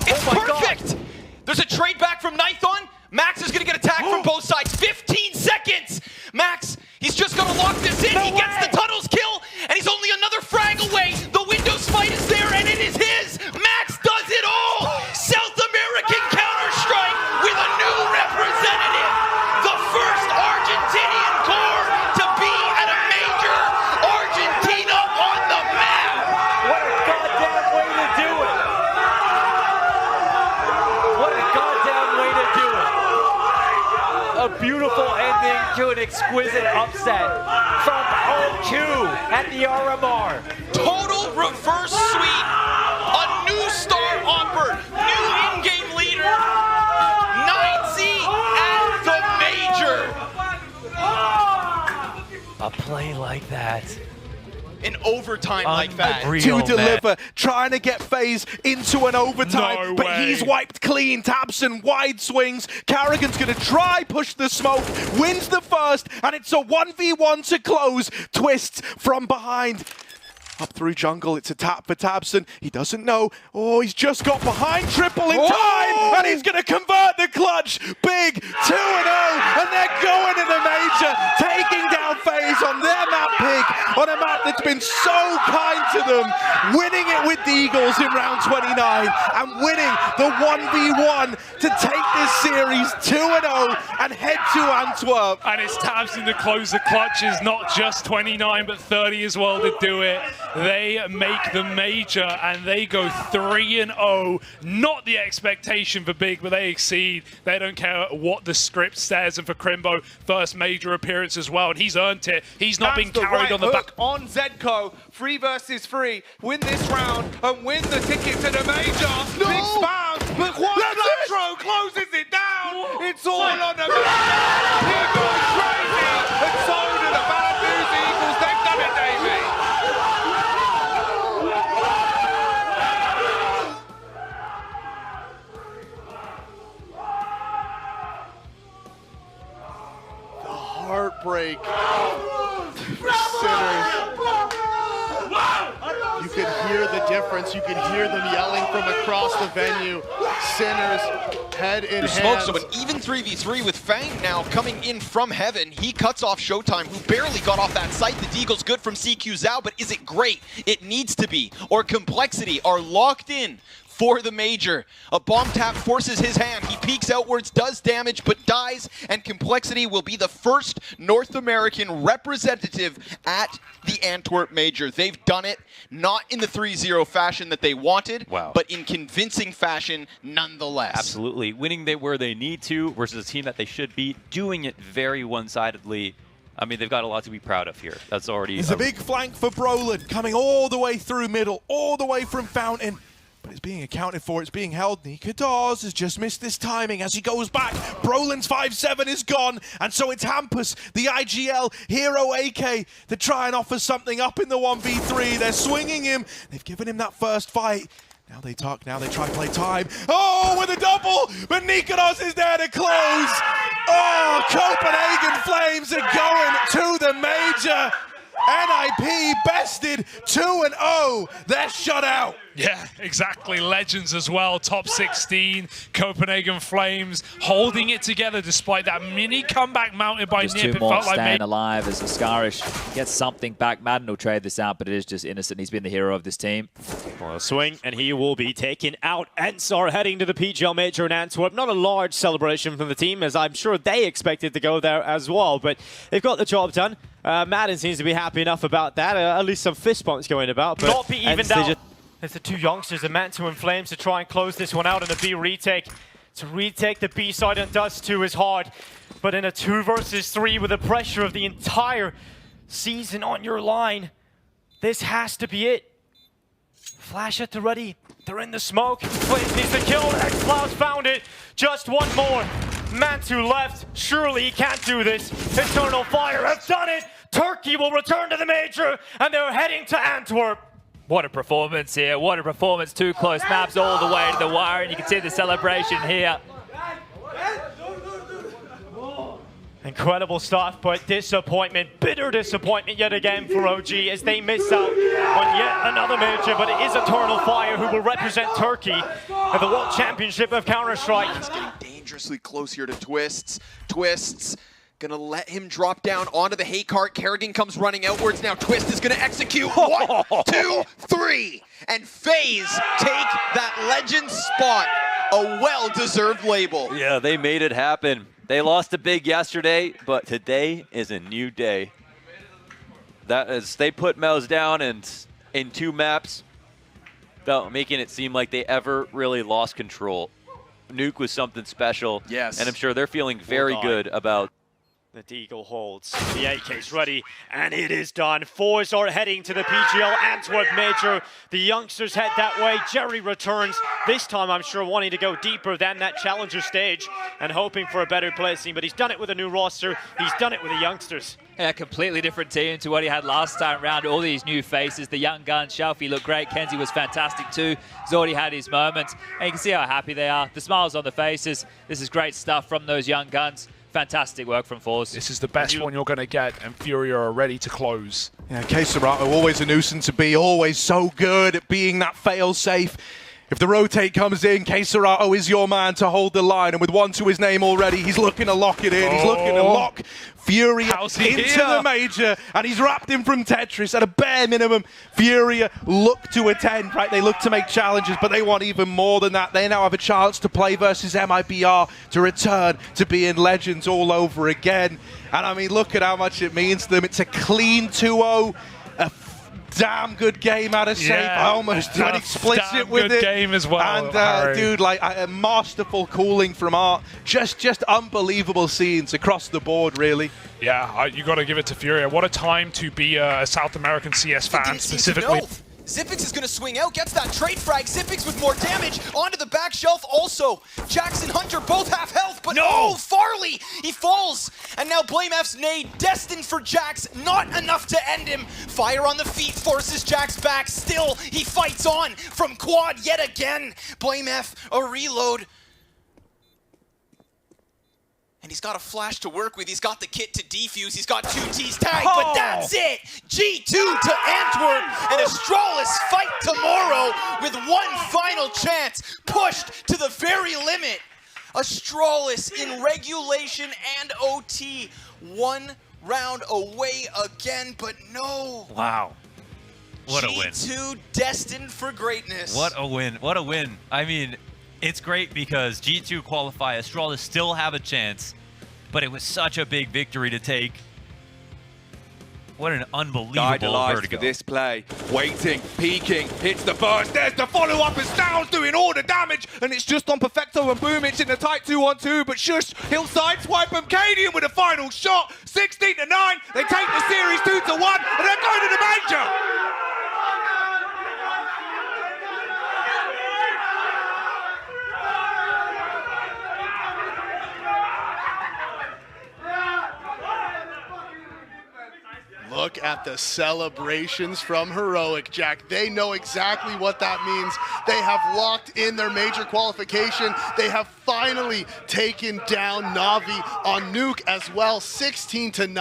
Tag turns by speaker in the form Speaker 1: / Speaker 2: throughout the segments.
Speaker 1: It's perfect! There's a trade back from Nython. Max is gonna get attacked from both sides. 15 seconds! Max, he's just gonna lock this in. He gets the tunnels kill, and he's only another frag away. The Windows fight is there, and it is his! Max does it all! South American Counter-Strike with a new representative! The first Argentinian core to be at a major! Argentina on the map!
Speaker 2: What a goddamn way to do it! What a goddamn way to do it! A beautiful ending to an exquisite upset from 0-2 at the RMR.
Speaker 1: Total reverse sweep. A new star offer. New in-game leader. 9Z at the major.
Speaker 2: A play like that.
Speaker 1: In overtime like that.
Speaker 3: To deliver, trying to get FaZe into an overtime, but he's wiped clean. tabseN, wide swings. Karrigan's gonna try push the smoke, wins the first, and it's a 1v1 to close. Twists from behind. Up through jungle, it's a tap for tabseN. He doesn't know. Oh, he's just got behind triple in time, and he's gonna convert the clutch. Big 2-0, and they're going to the major, taking down FaZe on their map pick, on a map that's been so kind to them, winning it with the Eagles in round 29, and winning the 1v1 to take this series 2-0 and head to Antwerp.
Speaker 4: And it's tabseN to close the clutches, not just 29, but 30 as well to do it. They make the major and they go 3-0. Not the expectation for Big, but they exceed. They don't care what the script says. And for Crimbo, first major appearance as well, and he's earned it. He's not been carried on the back.
Speaker 5: On Zedco, 3 versus 3. Win this round and win the ticket to the major. Big spam, but one Nitro closes it down. It's all on the major. He goes crazy, and so do the Bad News Eagles. They've done it, Davey.
Speaker 6: Heartbreak for Sinners. You could hear the difference. You could hear them yelling from across the venue. Sinners, head in hand.
Speaker 1: So an even 3v3 with Fang now coming in from heaven. He cuts off Showtime, who barely got off that site. The Deagle's good from CQ Zhao, but is it great? It needs to be. Or Complexity are locked in for the major. A bomb tap forces his hand. He peeks outwards, does damage, but dies, and Complexity will be the first North American representative at the Antwerp major. They've done it, not in the 3-0 fashion that they wanted, but in convincing fashion nonetheless.
Speaker 7: Absolutely. Winning where they need to versus a team that they should be, doing it very one-sidedly. I mean, they've got a lot to be proud of here. That's already...
Speaker 3: There's a big flank for Brolin, coming all the way through middle, all the way from Fountain. But it's being accounted for, it's being held. Nikadaz has just missed this timing as he goes back. Brolin's 5-7 is gone, and so it's Hampus, the IGL hero AK, to try and offer something up in the 1v3. They're swinging him. They've given him that first fight. Now they tuck, now they try to play time. Oh, with a double, but Nikadaz is there to close. Oh, Copenhagen Flames are going to the major. NIP bested 2-0. They're shut out.
Speaker 4: Yeah, exactly. Legends as well. Top 16. Copenhagen Flames holding it together despite that mini comeback mounted by
Speaker 2: Just
Speaker 4: Nip.
Speaker 2: two
Speaker 4: It
Speaker 2: more
Speaker 4: felt like
Speaker 2: staying alive as Ascaris gets something back. Madden will trade this out, but it is just innocent. He's been the hero of this team.
Speaker 8: Well, a swing, and he will be taken out. ENCE are heading to the PGL Major in Antwerp. Not a large celebration from the team, as I'm sure they expected to go there as well, but they've got the job done. Madden seems to be happy enough about that. At least some fist bumps going about. But
Speaker 2: Not be evened out. It's the two youngsters, the Mantu and Flames, to try and close this one out in a B retake. To retake the B side and Dust 2 is hard. But in a 2 versus 3 with the pressure of the entire season on your line, this has to be it. Flash at the ready. They're in the smoke. Flames needs to kill. X-Cloud's found it. Just one more. Mantu left. Surely he can't do this. Eternal Fire have done it. Turkey will return to the major, and they're heading to Antwerp.
Speaker 9: What a performance here. What a performance. 2 close maps all the way to the wire, and you can see the celebration here.
Speaker 2: Incredible stuff, but disappointment, bitter disappointment yet again for OG as they miss out on yet another major, but it is Eternal Fire who will represent Turkey at the World Championship of Counter-Strike.
Speaker 1: He's getting dangerously close here to Twists. Twists gonna let him drop down onto the hate cart. Kerrigan comes running outwards now. Twist is gonna execute. 1, 2, 3. And FaZe take that legend spot. A well-deserved label.
Speaker 7: Yeah, they made it happen. They lost a big yesterday, but today is a new day. That is, they put Mouse down and in 2 maps, without making it seem like they ever really lost control. Nuke was something special.
Speaker 1: Yes.
Speaker 7: And I'm sure they're feeling very good about.
Speaker 8: The Deagle holds, the AK's ready, and it is done. forZe are heading to the PGL Antwerp Major. The youngsters head that way. Jerry returns, this time I'm sure wanting to go deeper than that challenger stage and hoping for a better placing, but he's done it with a new roster, he's done it with the youngsters.
Speaker 9: Yeah, a completely different team to what he had last time round. All these new faces, the young guns. Shelfie looked great. Kenzie was fantastic too. He's already had his moments. And you can see how happy they are. The smiles on the faces. This is great stuff from those young guns. Fantastic work from forZe.
Speaker 4: This is the best one you're going to get, and Furia are ready to close.
Speaker 3: Yeah, quesorato, always a nuisance to be, always so good at being that fail-safe. If the rotate comes in, quesorato is your man to hold the line, and with 1 to his name already, he's looking to lock it in. He's looking to lock Furia into the major, and he's wrapped him from Tetris at a bare minimum. Furia look to attend, right? They look to make challenges, but they want even more than that. They now have a chance to play versus Mibr, to return to being legends all over again. And I mean, look at how much it means to them. It's a clean 2-0, a damn good game out of safe. I almost went explicit with it.
Speaker 4: Game as well.
Speaker 3: And dude, like a masterful calling from Art. Just unbelievable scenes across the board, really.
Speaker 4: Yeah, you got to give it to Furia. What a time to be a South American CS fan, specifically.
Speaker 1: Zipix is going to swing out, gets that trade frag. Zipix with more damage onto the back shelf also. Jackson Hunter both half health, but no, Farley, he falls. And now BlameF's nade, destined for Jax, not enough to end him. Fire on the feet forces Jax back. Still, he fights on from quad yet again. BlameF, a reload. And he's got a flash to work with. He's got the kit to defuse. He's got 2 T's tagged, but that's it. G2 to Antwerp, and Astralis fight tomorrow with 1 final chance, pushed to the very limit. Astralis in regulation and OT, 1 round away again, but no.
Speaker 10: Wow. What a win.
Speaker 1: G2 destined for greatness.
Speaker 10: What a win. What a win. I mean, it's great because G2 qualify, Astralis still have a chance, but it was such a big victory to take. What an unbelievable vertigo.
Speaker 5: For this play, waiting, peeking, hits the burst, there's the follow-up, and Styles doing all the damage, and it's just on Perfecto and Boom, it's in the tight 2-on-2, but shush, he'll sideswipe him, Cadian with a final shot, 16-9, they take the series 2-1, and they're going to the major!
Speaker 6: Look at the celebrations from Heroic, Jack. They know exactly what that means. They have locked in their major qualification. They have finally taken down NAVI on Nuke as well, 16-9.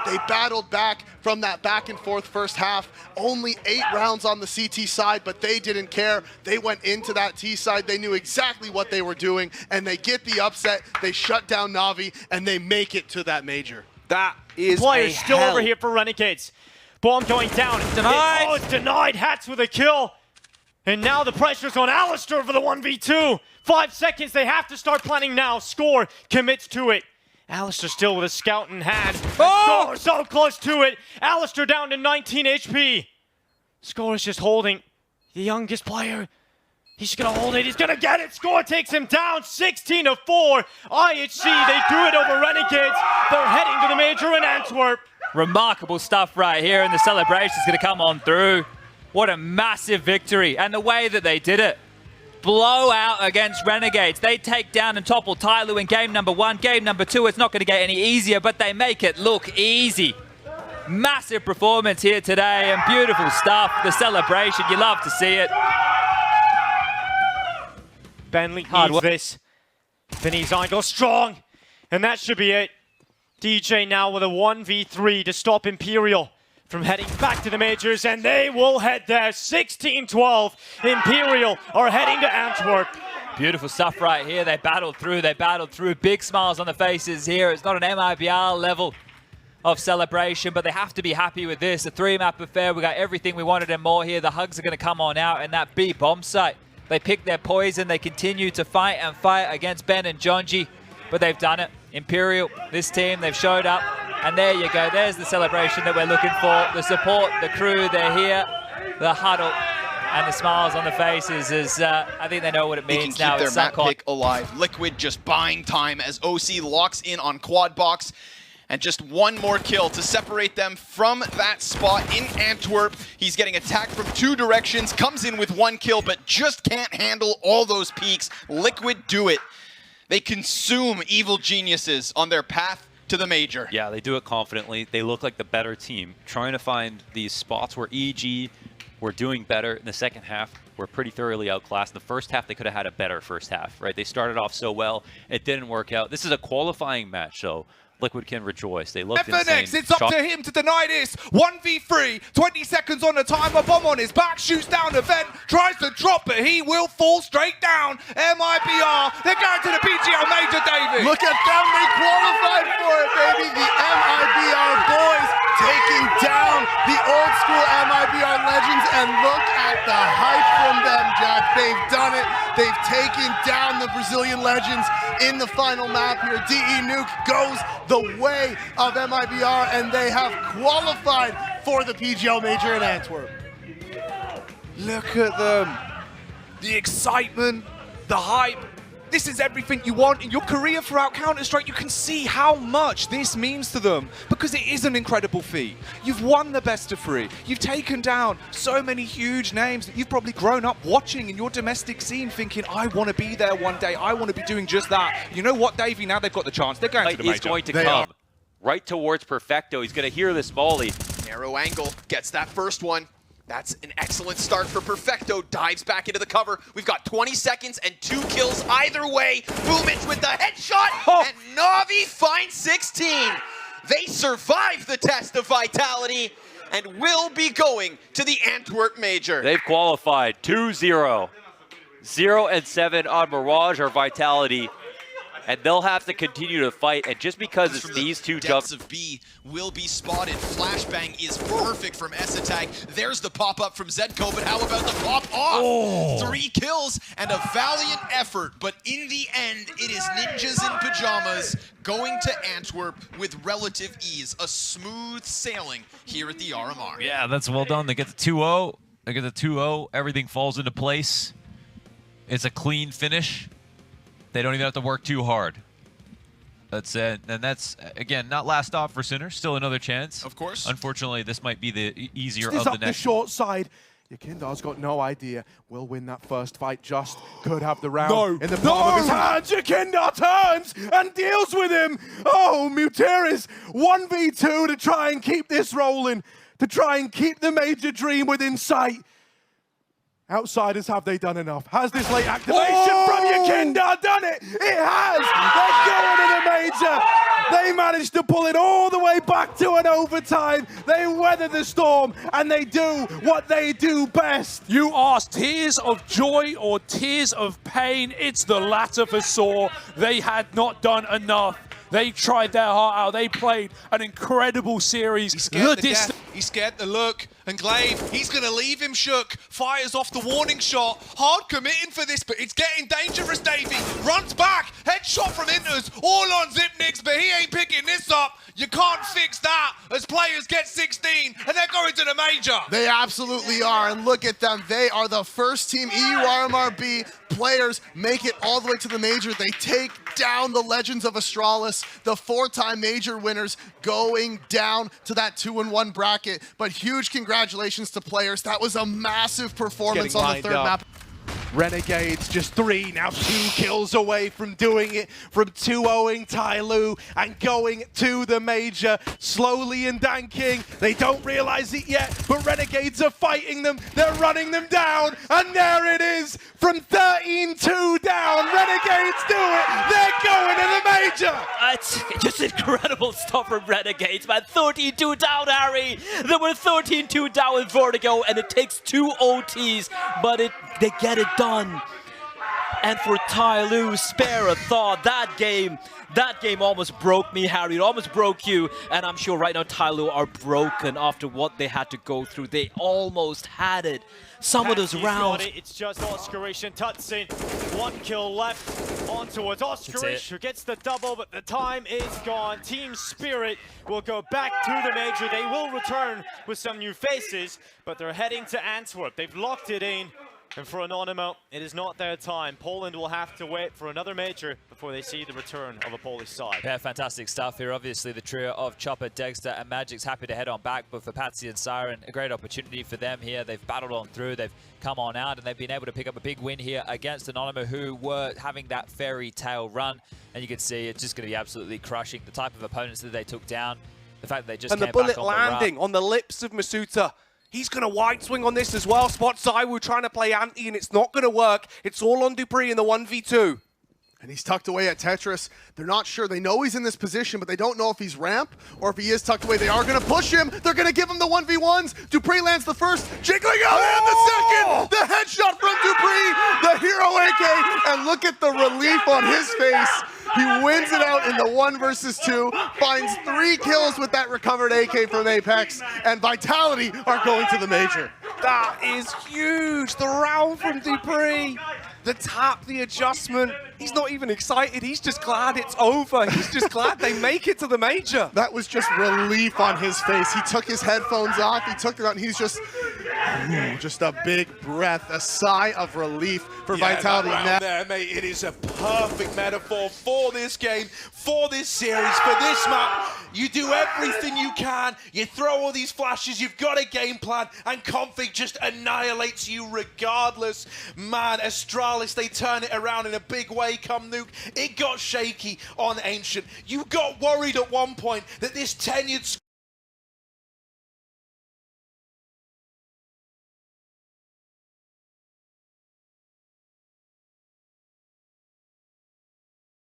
Speaker 6: They battled back from that back and forth first half. Only 8 rounds on the CT side, but they didn't care. They went into that T side. They knew exactly what they were doing, and they get the upset. They shut down NAVI, and they make it to that major.
Speaker 5: That is
Speaker 8: Players still over here for Renegades. Bomb going down. It's denied. Oh, it's denied. Hats with a kill. And now the pressure's on Alistair for the 1v2. 5 seconds. They have to start planning now. Score commits to it. Alistair still with a scout in hand. Score so close to it. Alistair down to 19 HP. Score is just holding. The youngest player. He's gonna hold it, he's gonna get it! Score takes him down, 16-4! IHC, they do it over Renegades. They're heading to the major in Antwerp.
Speaker 9: Remarkable stuff right here, and the celebration's gonna come on through. What a massive victory, and the way that they did it. Blowout against Renegades. They take down and topple Tyloo in game number 1. Game number 2, it's not gonna get any easier, but they make it look easy. Massive performance here today, and beautiful stuff. The celebration, you love to see it.
Speaker 2: Bentley needs this. Vinny's eye goes strong, and that should be it. DJ now with a 1v3 to stop Imperial from heading back to the majors, and they will head there. 16-12. Imperial are heading to Antwerp.
Speaker 9: Beautiful stuff right here. They battled through. Big smiles on the faces here. It's not an MIBR level of celebration, but they have to be happy with this. A 3-map affair. We got everything we wanted and more here. The hugs are going to come on out, and that B bomb site. They pick their poison. They continue to fight and fight against Ben and Jonji, but they've done it. Imperial, this team, they've showed up, and there you go. There's the celebration that we're looking for. The support, the crew, they're here. The huddle and the smiles on the faces is, I think they know what it means now.
Speaker 1: They can keep their map pick alive. Liquid just buying time as OC locks in on quad box. And just one more kill to separate them from that spot in Antwerp. He's getting attacked from 2 directions, comes in with 1 kill, but just can't handle all those peaks. Liquid do it. They consume evil geniuses on their path to the major.
Speaker 7: Yeah, they do it confidently. They look like the better team, trying to find these spots where EG were doing better. In the second half, were pretty thoroughly outclassed. In the first half, they could have had a better first half, right? They started off so well, it didn't work out. This is a qualifying match, so Liquid can rejoice. They looked insane.
Speaker 5: FNX, it's up to him to deny this. 1v3, 20 seconds on the timer, bomb on his back, shoots down the vent, tries to drop, but he will fall straight down. MIBR, they're going to the PGL Major, David.
Speaker 6: Look at them, they qualified for it, baby. The MIBR boys taking down the old school MIBR legends, and look at the hype from them, Jack. They've done it. They've taken down the Brazilian legends in the final map here. DE Nuke goes the way of MIBR, and they have qualified for the PGL Major in Antwerp.
Speaker 5: Look at them. The excitement, the hype. This is everything you want in your career throughout Counter-Strike. You can see how much this means to them because it is an incredible feat. You've won the best of 3. You've taken down so many huge names that you've probably grown up watching in your domestic scene thinking, I want to be there one day. I want to be doing just that. You know what, Davey? Now they've got the chance. They're going to the major.
Speaker 7: He's going to come right towards Perfecto. He's going to hear this volley.
Speaker 1: Narrow angle, gets that first one. That's an excellent start for Perfecto. Dives back into the cover. We've got 20 seconds and 2 kills either way. Boomich with the headshot, and NAVI finds 16. They survive the test of vitality and will be going to the Antwerp Major.
Speaker 7: They've qualified 2-0. 0-7 on Mirage or Vitality. And they'll have to continue to fight, and just because it's these two jumps
Speaker 1: of B will be spotted. Flashbang is perfect from Esatag. There's the pop-up from Zedko, but how about the pop-off? 3 kills and a valiant effort, but in the end, it is ninjas in pajamas going to Antwerp with relative ease. A smooth sailing here at the RMR.
Speaker 10: Yeah, that's well done. They get the 2-0. They get the 2-0. Everything falls into place. It's a clean finish. They don't even have to work too hard. That's it. And that's, again, not last stop for Sinner. Still another chance.
Speaker 1: Of course.
Speaker 10: Unfortunately, this might be the easier of
Speaker 3: He's
Speaker 10: the
Speaker 3: up
Speaker 10: next.
Speaker 3: the short side. Yakindar's got no idea. Will win that first fight. Just could have the round in the palm of his hands. Yakindar turns and deals with him. Oh, Mutiris 1v2 to try and keep this rolling. To try and keep the major dream within sight. Outsiders, have they done enough? Has this late activation from Yakindar done it? It has! They're going to the major! They managed to pull it all the way back to an overtime. They weather the storm, and they do what they do best.
Speaker 11: You ask tears of joy or tears of pain, it's the latter for Saw. They had not done enough. They tried their heart out. They played an incredible series.
Speaker 5: He's scared the death. He's scared the look. And Glaive, he's going to leave him shook. Fires off the warning shot. Hard committing for this, but it's getting dangerous, Davey. Runs back. Headshot from Inters. All on Zipnix, but he ain't picking this up. You can't fix that as players get 16 and they're going to the major.
Speaker 6: They absolutely are, and look at them. They are the first team EU RMRB players make it all the way to the major. They take down the legends of Astralis, the 4-time major winners, going down to that 2-1 bracket. But huge congratulations to players. That was a massive performance on the third map.
Speaker 3: Renegades just 3, now 2 kills away from doing it, from 2-0ing Tyloo and going to the major, slowly and danking. They don't realize it yet, but Renegades are fighting them. They're running them down, and there it is, from 13-2 down. Renegades do it. They're going to the major.
Speaker 9: It's
Speaker 12: just incredible stuff from Renegades, man. 13-2 down, Harry. They were 13-2 down with Vertigo, and it takes 2 OTs, but they get it done. And for Tyloo, spare a thought. That game almost broke me, Harry. It almost broke you. And I'm sure right now Tyloo are broken after what they had to go through. They almost had it. Some of those rounds.
Speaker 2: It's just Oscarish and Tutsin. 1 kill left. On towards Oscarish, who gets the double, but the time is gone. Team Spirit will go back to the Major. They will return with some new faces, but they're heading to Antwerp. They've locked it in. And for Anonymous, it is not their time. Poland will have to wait for another major before they see the return of a Polish side.
Speaker 9: Yeah, fantastic stuff here. Obviously, the trio of Chopper, Dexter, and Magic's happy to head on back, but for Patsy and Siren, a great opportunity for them here. They've battled on through, they've come on out, and they've been able to pick up a big win here against Anonymous, who were having that fairy tale run. And you can see it's just going to be absolutely crushing. The type of opponents that they took down, the fact that they just
Speaker 5: came back on the run. And the bullet landing on the lips of Masuta. He's going to wide swing on this as well. Spot ZywOo trying to play anti, and it's not going to work. It's all on Dupree in the 1v2.
Speaker 6: And he's tucked away at Tetris. They're not sure. They know he's in this position, but they don't know if he's ramp or if he is tucked away. They are going to push him. They're going to give him the 1v1s. Dupree lands the first, jiggling out, and the second. The headshot from Dupree, the hero AK. And look at the relief on his face. He wins it out in the 1 versus 2, finds 3 kills with that recovered AK from Apex, and Vitality are going to the Major.
Speaker 5: That is huge. The round from Dupree. The tap, the adjustment. He's not even excited. He's just glad it's over. He's just glad they make it to the Major.
Speaker 6: That was just relief on his face. He took his headphones off. He took it out, and he's just a big breath, a sigh of relief for Vitality.
Speaker 3: Now, there, mate, it is a perfect metaphor for this game, for this series, for this map. You do everything you can. You throw all these flashes. You've got a game plan, and Config just annihilates you regardless. Man, Astralis, they turn it around in a big way come Nuke. It got shaky on Ancient. You got worried at one point that this tenured